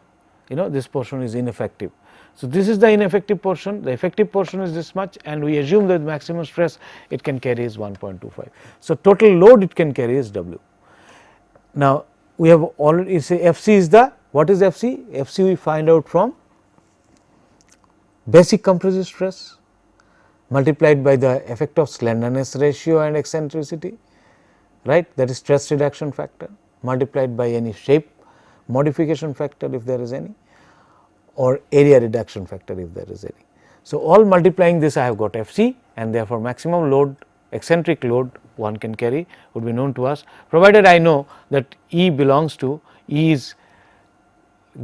this portion is ineffective. So, this is the ineffective portion, the effective portion is this much, and we assume that maximum stress it can carry is 1.25. So, total load it can carry is W. Now, we have already say Fc is the, what is Fc? Fc we find out from basic compressive stress multiplied by the effect of slenderness ratio and eccentricity, right, that is stress reduction factor, multiplied by any shape modification factor if there is any, or area reduction factor if there is any. So, all multiplying this I have got Fc, and therefore, maximum load, eccentric load one can carry would be known to us, provided I know that E belongs to, E is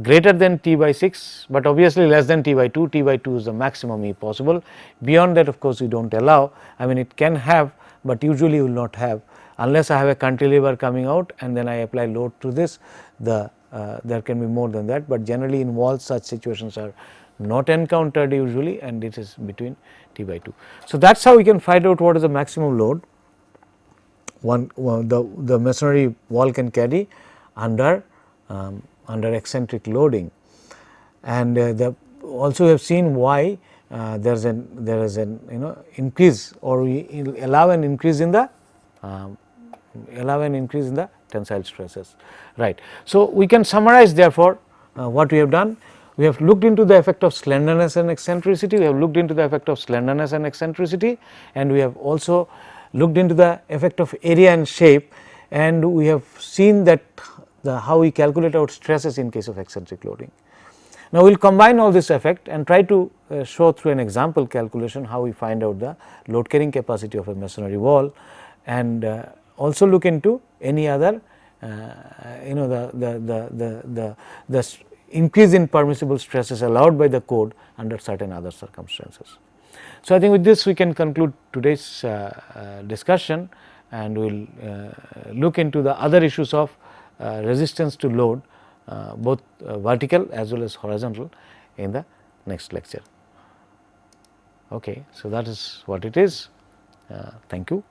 greater than T by 6, but obviously less than T by 2, T by 2 is the maximum E possible. Beyond that, of course, we do not allow, I mean it can have, but usually will not have, unless I have a cantilever coming out and then I apply load to this, there can be more than that, but generally in walls such situations are not encountered usually, and it is between T by 2. So, that is how we can find out what is the maximum load the masonry wall can carry under eccentric loading, and also we have seen why there is an increase, or we allow an increase in the tensile stresses, right. So, we can summarize therefore what we have done. We have looked into the effect of slenderness and eccentricity, we have looked into the effect of slenderness and eccentricity, and we have also looked into the effect of area and shape, and we have seen that how we calculate our stresses in case of eccentric loading. Now, we will combine all this effect and try to show through an example calculation how we find out the load carrying capacity of a masonry wall, and also look into any other the increase in permissible stresses allowed by the code under certain other circumstances. So, I think with this we can conclude today's discussion, and we will look into the other issues of resistance to load, both vertical as well as horizontal, in the next lecture. Okay, so that is what it is. Thank you.